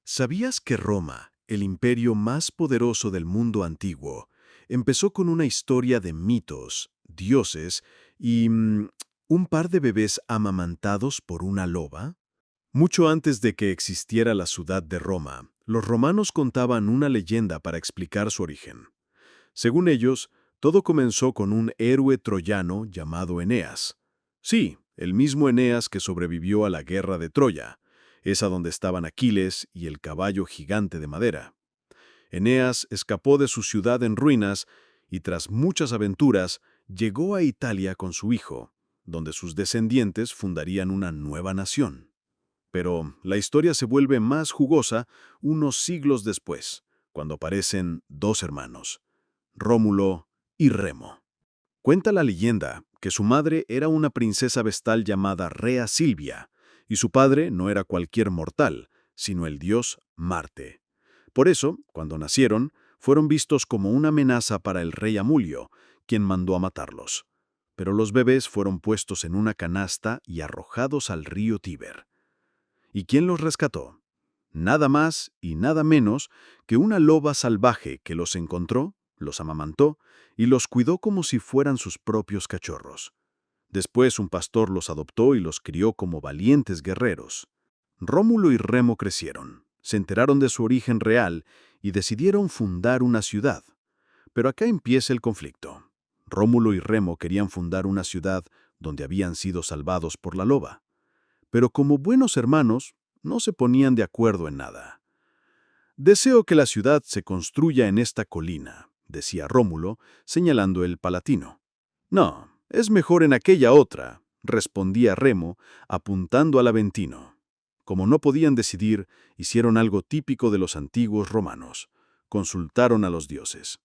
¿Sabías que Roma, el imperio más poderoso del mundo antiguo, empezó con una historia de mitos, dioses y un par de bebés amamantados por una loba? Mucho antes de que existiera la ciudad de Roma, los romanos contaban una leyenda para explicar su origen. Según ellos, todo comenzó con un héroe troyano llamado Eneas. Sí, el mismo Eneas que sobrevivió a la guerra de Troya, esa donde estaban Aquiles y el caballo gigante de madera. Eneas escapó de su ciudad en ruinas y tras muchas aventuras llegó a Italia con su hijo, donde sus descendientes fundarían una nueva nación. Pero la historia se vuelve más jugosa unos siglos después, cuando aparecen dos hermanos, Rómulo y Remo. Cuenta la leyenda que su madre era una princesa vestal llamada Rea Silvia, y su padre no era cualquier mortal, sino el dios Marte. Por eso, cuando nacieron, fueron vistos como una amenaza para el rey Amulio, quien mandó a matarlos. Pero los bebés fueron puestos en una canasta y arrojados al río Tíber. ¿Y quién los rescató? Nada más y nada menos que una loba salvaje que los encontró, los amamantó y los cuidó como si fueran sus propios cachorros. Después un pastor los adoptó y los crió como valientes guerreros. Rómulo y Remo crecieron, se enteraron de su origen real y decidieron fundar una ciudad. Pero acá empieza el conflicto. Rómulo y Remo querían fundar una ciudad donde habían sido salvados por la loba. Pero como buenos hermanos, no se ponían de acuerdo en nada. «Deseo que la ciudad se construya en esta colina», decía Rómulo, señalando el Palatino. «No, es mejor en aquella otra», respondía Remo, apuntando al Aventino. Como no podían decidir, hicieron algo típico de los antiguos romanos. Consultaron a los dioses.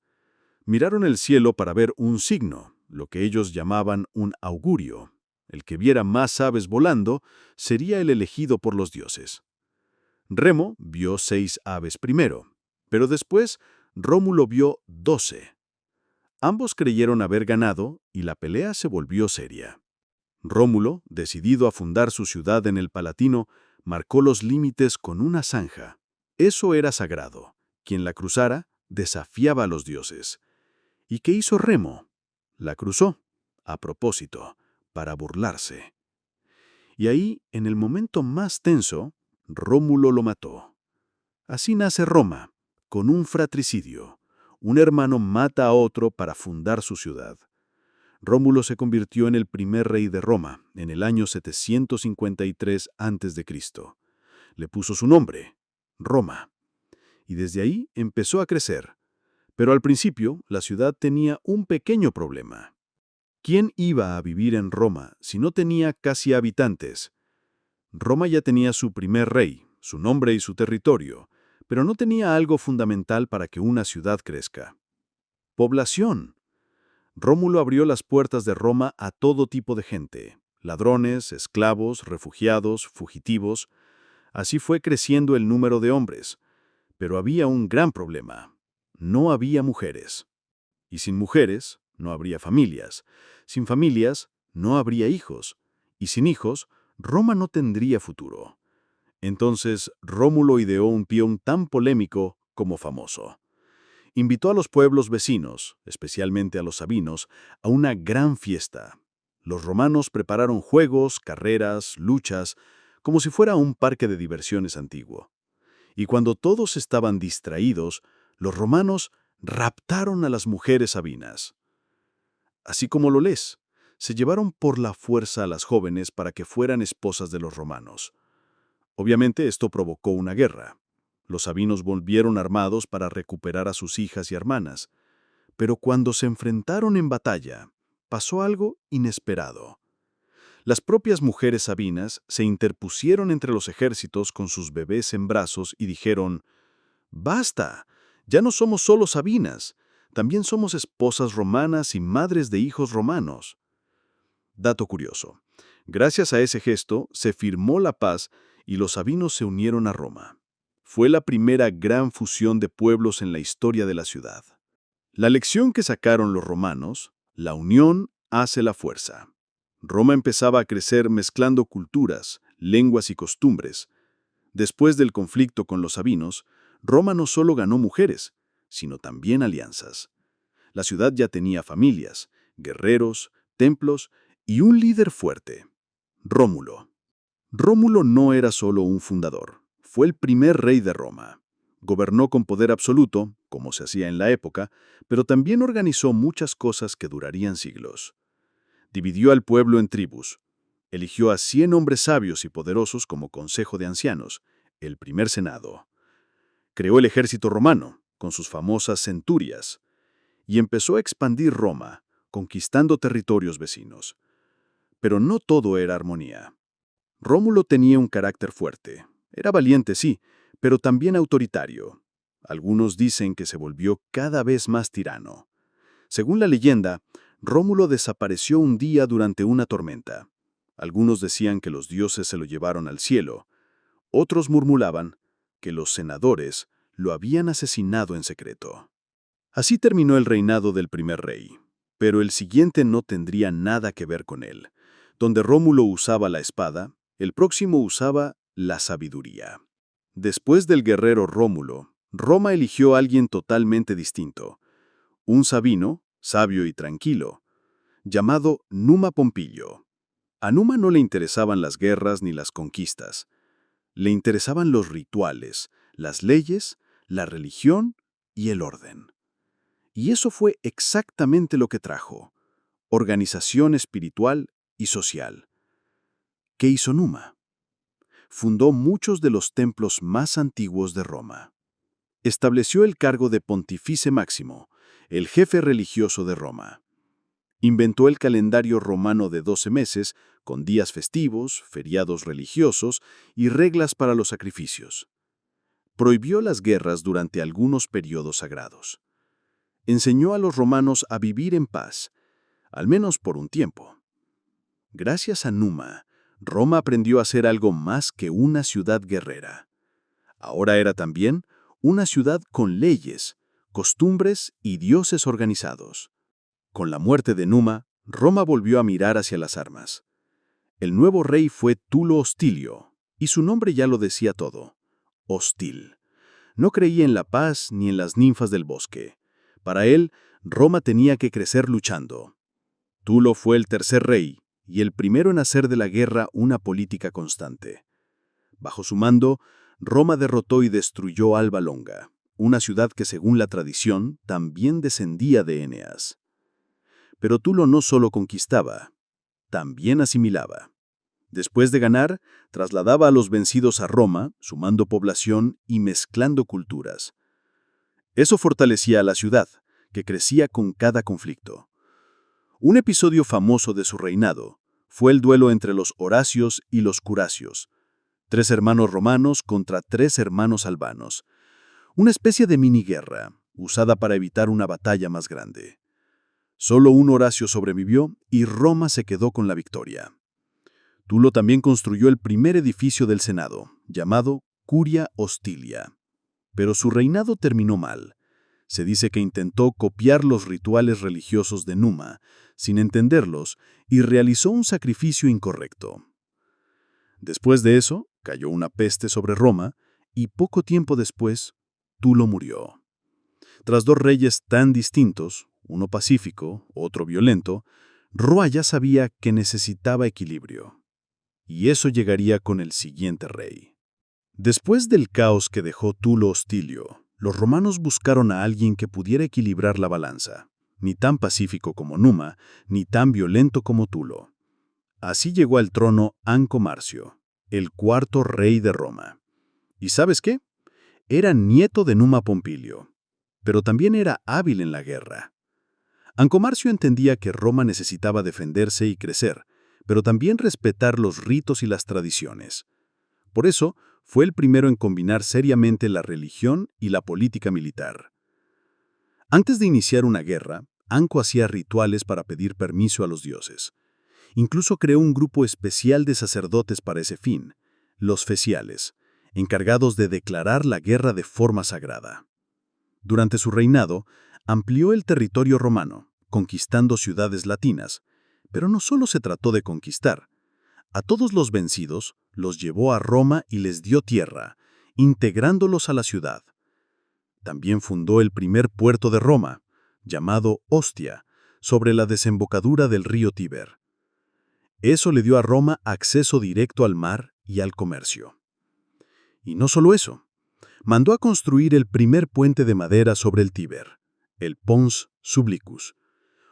Miraron el cielo para ver un signo, lo que ellos llamaban un augurio. El que viera más aves volando sería el elegido por los dioses. Remo vio 6 aves primero, pero después Rómulo vio 12. Ambos creyeron haber ganado y la pelea se volvió seria. Rómulo, decidido a fundar su ciudad en el Palatino, marcó los límites con una zanja. Eso era sagrado. Quien la cruzara desafiaba a los dioses. ¿Y qué hizo Remo? La cruzó, a propósito, para burlarse. Y ahí, en el momento más tenso, Rómulo lo mató. Así nace Roma, con un fratricidio. Un hermano mata a otro para fundar su ciudad. Rómulo se convirtió en el primer rey de Roma en el año 753 a.C. Le puso su nombre, Roma, y desde ahí empezó a crecer. Pero al principio, la ciudad tenía un pequeño problema. ¿Quién iba a vivir en Roma si no tenía casi habitantes? Roma ya tenía su primer rey, su nombre y su territorio, pero no tenía algo fundamental para que una ciudad crezca. Población. Rómulo abrió las puertas de Roma a todo tipo de gente, ladrones, esclavos, refugiados, fugitivos. Así fue creciendo el número de hombres. Pero había un gran problema. No había mujeres. Y sin mujeres, no habría familias. Sin familias, no habría hijos. Y sin hijos, Roma no tendría futuro. Entonces, Rómulo ideó un peón tan polémico como famoso. Invitó a los pueblos vecinos, especialmente a los sabinos, a una gran fiesta. Los romanos prepararon juegos, carreras, luchas, como si fuera un parque de diversiones antiguo. Y cuando todos estaban distraídos, los romanos raptaron a las mujeres sabinas. Así como lo lees, se llevaron por la fuerza a las jóvenes para que fueran esposas de los romanos. Obviamente esto provocó una guerra. Los sabinos volvieron armados para recuperar a sus hijas y hermanas. Pero cuando se enfrentaron en batalla, pasó algo inesperado. Las propias mujeres sabinas se interpusieron entre los ejércitos con sus bebés en brazos y dijeron: «Basta, ya no somos solo sabinas, también somos esposas romanas y madres de hijos romanos». Dato curioso. Gracias a ese gesto se firmó la paz y los sabinos se unieron a Roma. Fue la primera gran fusión de pueblos en la historia de la ciudad. La lección que sacaron los romanos: la unión hace la fuerza. Roma empezaba a crecer mezclando culturas, lenguas y costumbres. Después del conflicto con los sabinos, Roma no solo ganó mujeres, sino también alianzas. La ciudad ya tenía familias, guerreros, templos y un líder fuerte, Rómulo. Rómulo no era solo un fundador, fue el primer rey de Roma. Gobernó con poder absoluto, como se hacía en la época, pero también organizó muchas cosas que durarían siglos. Dividió al pueblo en tribus. Eligió a 100 hombres sabios y poderosos como consejo de ancianos, el primer senado. Creó el ejército romano, con sus famosas centurias, y empezó a expandir Roma, conquistando territorios vecinos. Pero no todo era armonía. Rómulo tenía un carácter fuerte. Era valiente, sí, pero también autoritario. Algunos dicen que se volvió cada vez más tirano. Según la leyenda, Rómulo desapareció un día durante una tormenta. Algunos decían que los dioses se lo llevaron al cielo. Otros murmuraban que los senadores lo habían asesinado en secreto. Así terminó el reinado del primer rey. Pero el siguiente no tendría nada que ver con él. Donde Rómulo usaba la espada, el próximo usaba la sabiduría. Después del guerrero Rómulo, Roma eligió a alguien totalmente distinto. Un sabino, sabio y tranquilo, llamado Numa Pompilio. A Numa no le interesaban las guerras ni las conquistas. Le interesaban los rituales, las leyes, la religión y el orden. Y eso fue exactamente lo que trajo: organización espiritual y social. ¿Qué hizo Numa? Fundó muchos de los templos más antiguos de Roma. Estableció el cargo de Pontífice Máximo, el jefe religioso de Roma. Inventó el calendario romano de 12 meses, con días festivos, feriados religiosos y reglas para los sacrificios. Prohibió las guerras durante algunos periodos sagrados. Enseñó a los romanos a vivir en paz, al menos por un tiempo. Gracias a Numa, Roma aprendió a ser algo más que una ciudad guerrera. Ahora era también una ciudad con leyes, costumbres y dioses organizados. Con la muerte de Numa, Roma volvió a mirar hacia las armas. El nuevo rey fue Tulo Hostilio, y su nombre ya lo decía todo: hostil. No creía en la paz ni en las ninfas del bosque. Para él, Roma tenía que crecer luchando. Tulo fue el tercer rey y el primero en hacer de la guerra una política constante. Bajo su mando, Roma derrotó y destruyó Alba Longa, una ciudad que, según la tradición, también descendía de Eneas. Pero Tulo no solo conquistaba, también asimilaba. Después de ganar, trasladaba a los vencidos a Roma, sumando población y mezclando culturas. Eso fortalecía a la ciudad, que crecía con cada conflicto. Un episodio famoso de su reinado fue el duelo entre los Horacios y los Curacios, 3 hermanos romanos contra 3 hermanos albanos, una especie de miniguerra usada para evitar una batalla más grande. Solo un Horacio sobrevivió y Roma se quedó con la victoria. Tulo también construyó el primer edificio del Senado, llamado Curia Hostilia. Pero su reinado terminó mal. Se dice que intentó copiar los rituales religiosos de Numa, sin entenderlos, y realizó un sacrificio incorrecto. Después de eso, cayó una peste sobre Roma, y poco tiempo después, Tulo murió. Tras 2 reyes tan distintos, uno pacífico, otro violento, Roma ya sabía que necesitaba equilibrio. Y eso llegaría con el siguiente rey. Después del caos que dejó Tulo Hostilio, los romanos buscaron a alguien que pudiera equilibrar la balanza, ni tan pacífico como Numa, ni tan violento como Tulo. Así llegó al trono Anco Marcio, el 4º rey de Roma. ¿Y sabes qué? Era nieto de Numa Pompilio, pero también era hábil en la guerra. Anco Marcio entendía que Roma necesitaba defenderse y crecer, pero también respetar los ritos y las tradiciones. Por eso, fue el primero en combinar seriamente la religión y la política militar. Antes de iniciar una guerra, Anco hacía rituales para pedir permiso a los dioses. Incluso creó un grupo especial de sacerdotes para ese fin, los feciales, encargados de declarar la guerra de forma sagrada. Durante su reinado, amplió el territorio romano, conquistando ciudades latinas, pero no solo se trató de conquistar. A todos los vencidos los llevó a Roma y les dio tierra, integrándolos a la ciudad. También fundó el primer puerto de Roma, llamado Ostia, sobre la desembocadura del río Tíber. Eso le dio a Roma acceso directo al mar y al comercio. Y no solo eso, mandó a construir el primer puente de madera sobre el Tíber, el Pons Sublicius.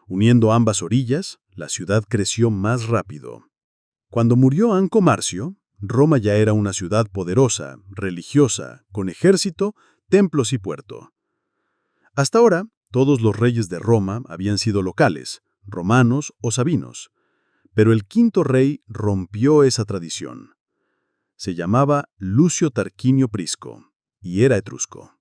Uniendo ambas orillas, la ciudad creció más rápido. Cuando murió Anco Marcio, Roma ya era una ciudad poderosa, religiosa, con ejército, templos y puerto. Hasta ahora, todos los reyes de Roma habían sido locales, romanos o sabinos, pero el quinto rey rompió esa tradición. Se llamaba Lucio Tarquinio Prisco y era etrusco.